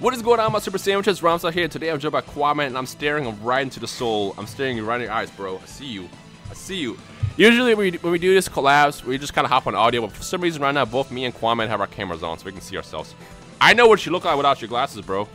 What is going on, my super sandwiches? Rhymestyle here. Today I'm joined by Kwame, and I'm staring right into the soul. I'm staring you right in your eyes, bro. I see you. I see you. Usually when we do this collabs, we just kind of hop on audio, but for some reason right now, both me and Kwame have our cameras on so we can see ourselves. I know what you look like without your glasses, bro.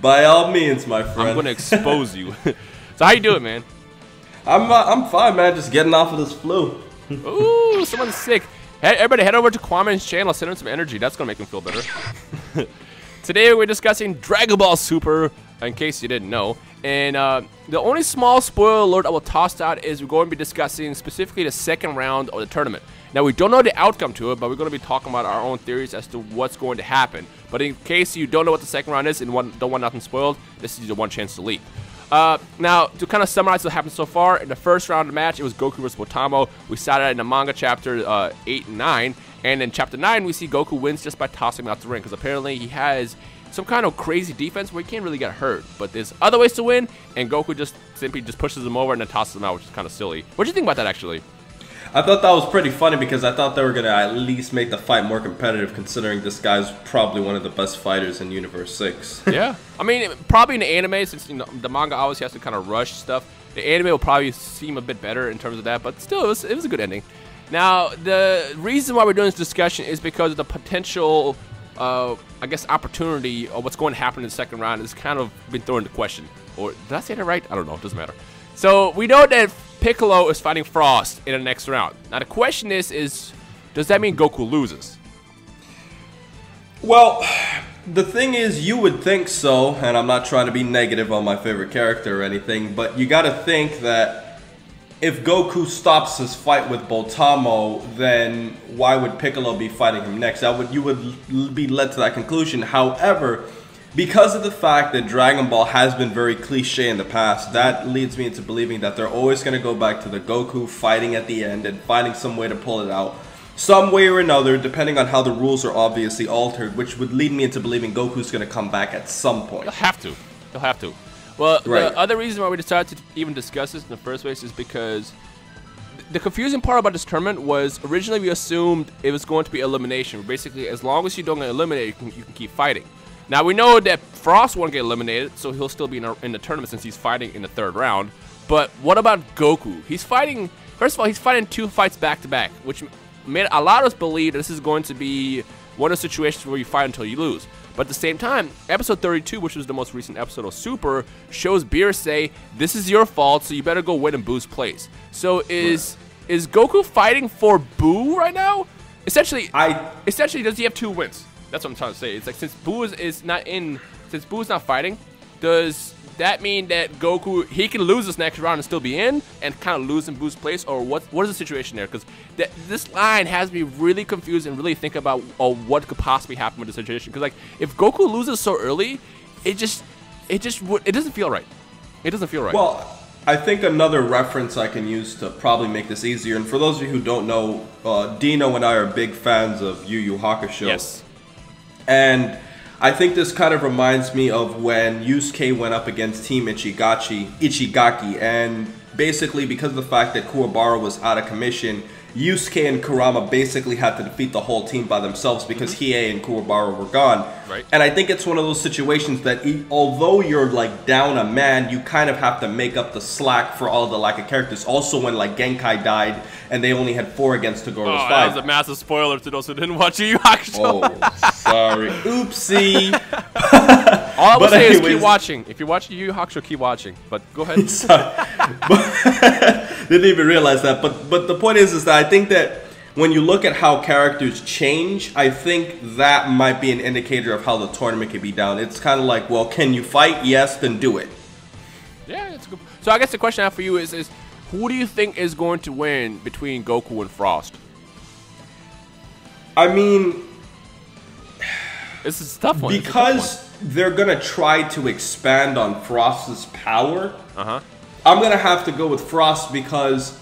By all means, my friend. I'm gonna expose you. So how you doing, man? I'm fine, man. Just getting off of this flu. Ooh, someone's sick. Hey, everybody, head over to Kwame's channel. Send him some energy. That's gonna make him feel better. Today we're discussing Dragon Ball Super, in case you didn't know. And the only small spoiler alert I will toss out is we're going to be discussing specifically the second round of the tournament. Now, we don't know the outcome to it, but we're going to be talking about our own theories as to what's going to happen. But in case you don't know what the second round is and don't want nothing spoiled, this is your one chance to leak. Now, to kind of summarize what happened so far, in the first round of the match, it was Goku vs. Botamo. We saw that in the manga chapter 8 and 9. And in chapter 9, we see Goku wins just by tossing him out the ring, because apparently he has some kind of crazy defense where he can't really get hurt. But there's other ways to win, and Goku just simply pushes him over and then tosses him out, which is kind of silly. What do you think about that, actually? I thought that was pretty funny because I thought they were going to at least make the fight more competitive, considering this guy's probably one of the best fighters in Universe 6. Yeah. I mean, probably in the anime, since the manga always has to kind of rush stuff, the anime will probably seem a bit better in terms of that, but still, it was a good ending. Now, the reason why we're doing this discussion is because of the potential, I guess, opportunity of what's going to happen in the second round has kind of been thrown into question. Or, did I say that right? I don't know. It doesn't matter. So, we know that Piccolo is fighting Frost in the next round. Now, the question is does that mean Goku loses? Well, the thing is, you would think so, and I'm not trying to be negative on my favorite character or anything, but you got to think that if Goku stops his fight with Botamo, then why would Piccolo be fighting him next? You would be led to that conclusion. However, because of the fact that Dragon Ball has been very cliche in the past, that leads me into believing that they're always going to go back to the Goku fighting at the end and finding some way to pull it out. Some way or another, depending on how the rules are obviously altered, which would lead me into believing Goku's going to come back at some point. He'll have to. He'll have to. Well, right. The other reason why we decided to even discuss this in the first place is because the confusing part about this tournament was originally we assumed it was going to be elimination. Basically, as long as you don't get eliminated, you can keep fighting. Now, we know that Frost won't get eliminated, so he'll still be in the tournament since he's fighting in the third round. But what about Goku? He's fighting, first of all, he's fighting 2 fights back-to-back, which made a lot of us believe this is going to be one of the situations where you fight until you lose. But at the same time, episode 32, which was the most recent episode of Super, shows Beerus say, this is your fault, so you better go win in Buu's place. So is Goku fighting for Buu right now? Essentially, does he have 2 wins? That's what I'm trying to say. It's like, since Buu is not fighting, does that mean that Goku, he can lose this next round and still be in and kind of lose in Buu's place, or what is the situation there? Because this line has me really confused and really think about what could possibly happen with the situation. Because like, if Goku loses so early, it doesn't feel right. It doesn't feel right. Well, I think another reference I can use to probably make this easier, and for those of you who don't know, Dino and I are big fans of Yu Yu Hakusho. Yes. And I think this kind of reminds me of when Yusuke went up against Team Ichigaki, and basically because of the fact that Kuwabara was out of commission, Yusuke and Kurama basically had to defeat the whole team by themselves because Hiei and Kuwabara were gone. Right. And I think it's one of those situations that although you're like down a man, you kind of have to make up the slack for all the lack of characters. Also when like Genkai died and they only had 4 against Togoro's 5. That was a massive spoiler to those who didn't watch Yu Yu Hakusho. Oh, sorry. Oopsie. All I will say is keep watching. If you're watching Yu Yu Hakusho, keep watching. But go ahead. Didn't even realize that. But the point is that I think that when you look at how characters change, I think that might be an indicator of how the tournament could be down. It's kind of like, well, can you fight? Yes, then do it. Yeah, it's good. So I guess the question I have for you is who do you think is going to win between Goku and Frost? I mean, this is a tough one. Because they're going to try to expand on Frost's power. Uh-huh. I'm going to have to go with Frost because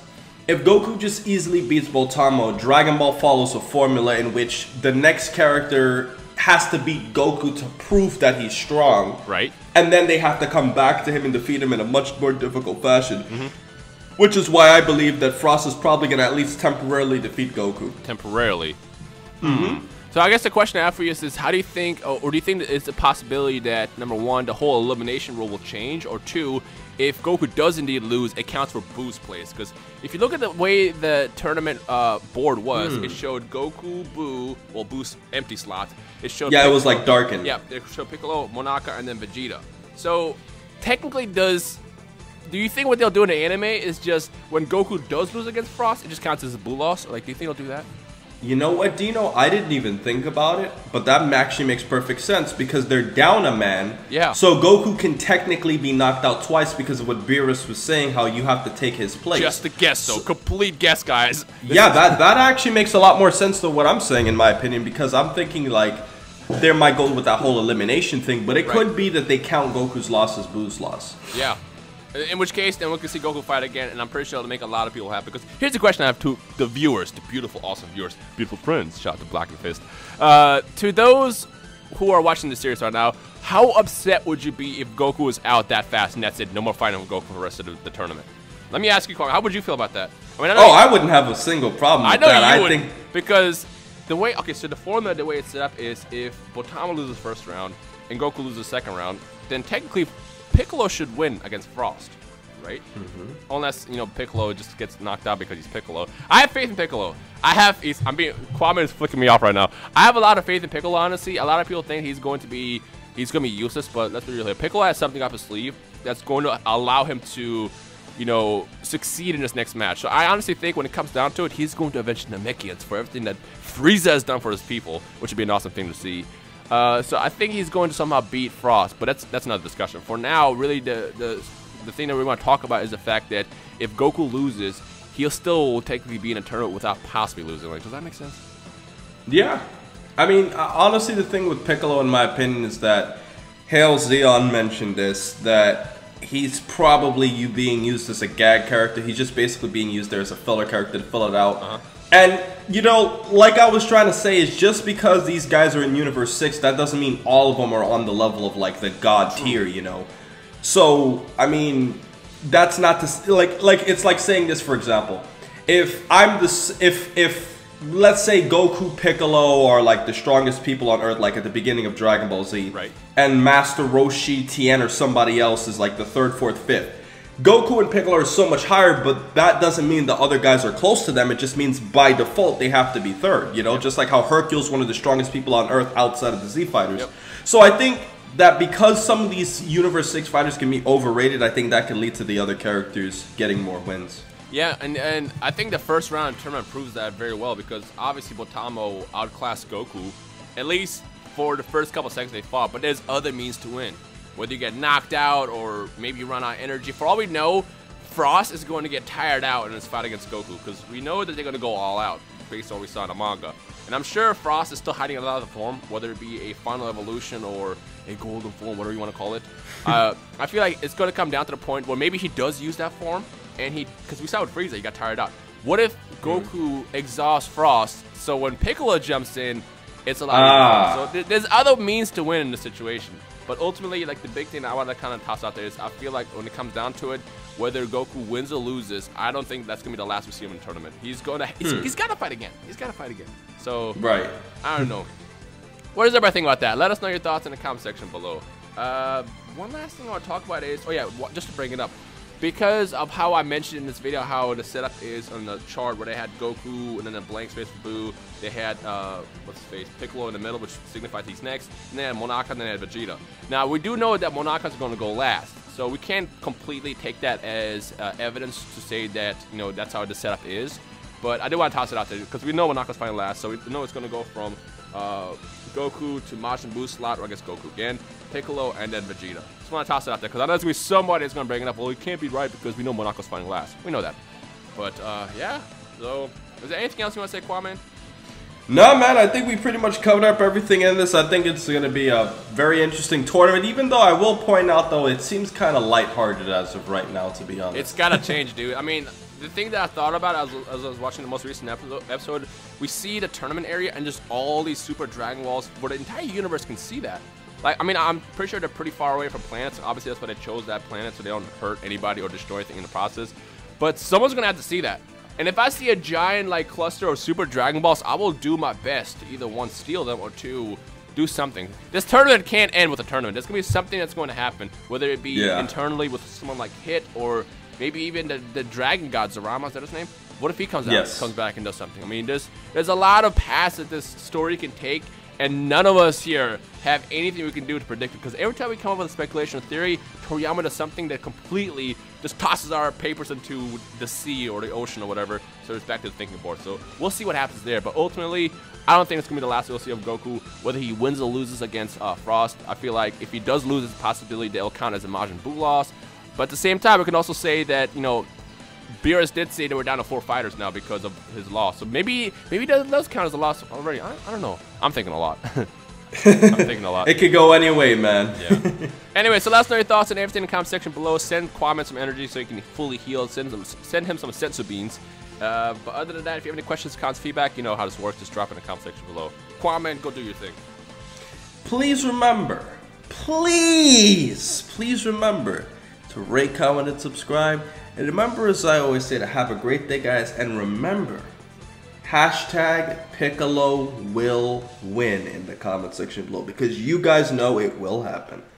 if Goku just easily beats Botamo, Dragon Ball follows a formula in which the next character has to beat Goku to prove that he's strong. Right. And then they have to come back to him and defeat him in a much more difficult fashion. Which is why I believe that Frost is probably going to at least temporarily defeat Goku. Temporarily. So So I guess the question I have for you is how do you think, or do you think that it's a possibility that, number one, the whole elimination rule will change, or two, if Goku does indeed lose, it counts for Buu's place? Because if you look at the way the tournament board was, it showed Goku, Buu, well, Buu's empty slot. It showed Piccolo, it was like darkened. Yeah, it showed Piccolo, Monaka, and then Vegeta. So technically, do you think what they'll do in the anime is just when Goku does lose against Frost, it just counts as a Buu loss? Or, like, do you think they'll do that? You know what, Dino? I didn't even think about it, but that actually makes perfect sense because they're down a man. Yeah. So Goku can technically be knocked out twice because of what Beerus was saying, how you have to take his place. Just a guess, though. Complete guess, guys. Yeah, that actually makes a lot more sense than what I'm saying, in my opinion, because I'm thinking, like, they might go with that whole elimination thing, but it could be that they count Goku's loss as Buu's loss. Yeah. In which case, then we can see Goku fight again, and I'm pretty sure it'll make a lot of people happy. Because here's the question I have to the viewers, the beautiful, awesome viewers, beautiful friends. Shout out to Black and Fist. To those who are watching the series right now, how upset would you be if Goku was out that fast and that's it? No more fighting with Goku for the rest of the tournament. Let me ask you, Kwame, how would you feel about that? I mean, I wouldn't have a single problem with that. I think because the way, so the formula, the way it's set up is if Botamo loses first round and Goku loses second round, then technically Piccolo should win against Frost, right? Unless, you know, Piccolo just gets knocked out because he's Piccolo. I have faith in Piccolo. Kwame is flicking me off right now. I have a lot of faith in Piccolo, honestly. A lot of people think he's going to be useless, but let's be real here. Piccolo has something up his sleeve that's going to allow him to, you know, succeed in this next match. So I honestly think when it comes down to it, he's going to avenge Namekians for everything that Frieza has done for his people, which would be an awesome thing to see. So I think he's going to somehow beat Frost, but that's another discussion. For now, really the thing that we want to talk about is the fact that if Goku loses, he'll still technically be in a tournament without possibly losing. Like, does that make sense? Yeah. I mean, honestly, the thing with Piccolo, in my opinion, is that Hail Zeon mentioned this, that he's probably being used as a gag character. He's just basically being used there as a filler character to fill it out. And, you know, like I was trying to say, is just because these guys are in Universe 6, that doesn't mean all of them are on the level of, like, the God tier, you know? So, I mean, that's not the... Like it's like saying this, for example. If let's say Goku, Piccolo are, like, the strongest people on Earth, like, at the beginning of Dragon Ball Z. Right. And Master Roshi, Tien, or somebody else is, like, the 3rd, 4th, 5th. Goku and Piccolo are so much higher, but that doesn't mean the other guys are close to them. It just means by default they have to be 3rd, you know? Just like how Hercule's one of the strongest people on Earth outside of the Z Fighters. So I think that because some of these Universe 6 fighters can be overrated, I think that can lead to the other characters getting more wins. Yeah, and I think the first round tournament proves that very well because obviously Botamo outclassed Goku, at least for the first couple seconds they fought, but there's other means to win. Whether you get knocked out or maybe you run out of energy. For all we know, Frost is going to get tired out in his fight against Goku because we know that they're going to go all out based on what we saw in the manga. And I'm sure Frost is still hiding a lot of the form, whether it be a final evolution or a golden form, whatever you want to call it. I feel like it's going to come down to the point where maybe he does use that form, and because we saw with Frieza, he got tired out. What if Goku exhausts Frost, so when Piccolo jumps in, it's a lot easier. So there's other means to win in the situation. But ultimately, like, the big thing I want to kind of toss out there is I feel like when it comes down to it, whether Goku wins or loses, I don't think that's going to be the last we see him in the tournament. He's going to he's got to fight again. He's got to fight again. So, I don't know. What does everybody think about that? Let us know your thoughts in the comment section below. One last thing I want to talk about is, just to bring it up, because of how I mentioned in this video how the setup is on the chart where they had Goku and then a blank space for Buu. They had, what's his face, Piccolo in the middle, which signifies he's next. And then Monaka, and then they had Vegeta. Now, we do know that Monaka's going to go last. So we can't completely take that as evidence to say that, you know, that's how the setup is. But I do want to toss it out there because we know Monaka's fighting last. So we know it's going to go from Goku to Majin Buu slot, or I guess Goku again, Piccolo, and then Vegeta. Just want to toss it out there because I know there's going to be somebody that's going to bring it up. Well, it can't be right because we know Monaka's fighting last. We know that. But, yeah. So, is there anything else you want to say, Kwame? No, man, I think we pretty much covered up everything in this. I think it's going to be a very interesting tournament, even though I will point out, though, it seems kind of lighthearted as of right now, to be honest. It's got to change, dude. I mean, the thing that I thought about as I was watching the most recent episode, we see the tournament area and just all these super Dragon Balls where the entire universe can see that. Like, I mean, I'm pretty sure they're pretty far away from planets. Obviously, that's why they chose that planet, so they don't hurt anybody or destroy anything in the process. But someone's going to have to see that. And if I see a giant like cluster of Super Dragon Balls, I will do my best to either one, steal them, or two, do something. This tournament can't end with a tournament. There's gonna be something that's going to happen, whether it be internally with someone like Hit, or maybe even the Dragon God Zarama. Is that his name? What if he comes out, comes back and does something? I mean, there's a lot of paths that this story can take, and none of us here have anything we can do to predict it. Because every time we come up with a speculation or theory, Toriyama does something that completely just tosses our papers into the sea or the ocean or whatever, so it's back to the thinking board. So we'll see what happens there. But ultimately, I don't think it's going to be the last we'll see of Goku. Whether he wins or loses against Frost, I feel like if he does lose, it's a possibility that it'll count as a Majin Buu loss. But at the same time, we can also say that, you know, Beerus did say that we're down to 4 fighters now because of his loss. So maybe that does count as a loss already. I don't know. I'm thinking a lot. I'm thinking a lot. It could go any way, man. Yeah. Anyway, so let us know your thoughts and everything in the comment section below. Send Kwame some energy so he can fully heal. Send him some sensu beans. But other than that, if you have any questions, comments, feedback, you know how this works. Just drop it in the comment section below. Kwame, go do your thing. Please remember, please remember to rate, comment, and subscribe. And remember, as I always say, to have a great day, guys. And remember, hashtag Piccolo will win in the comment section below, because you guys know it will happen.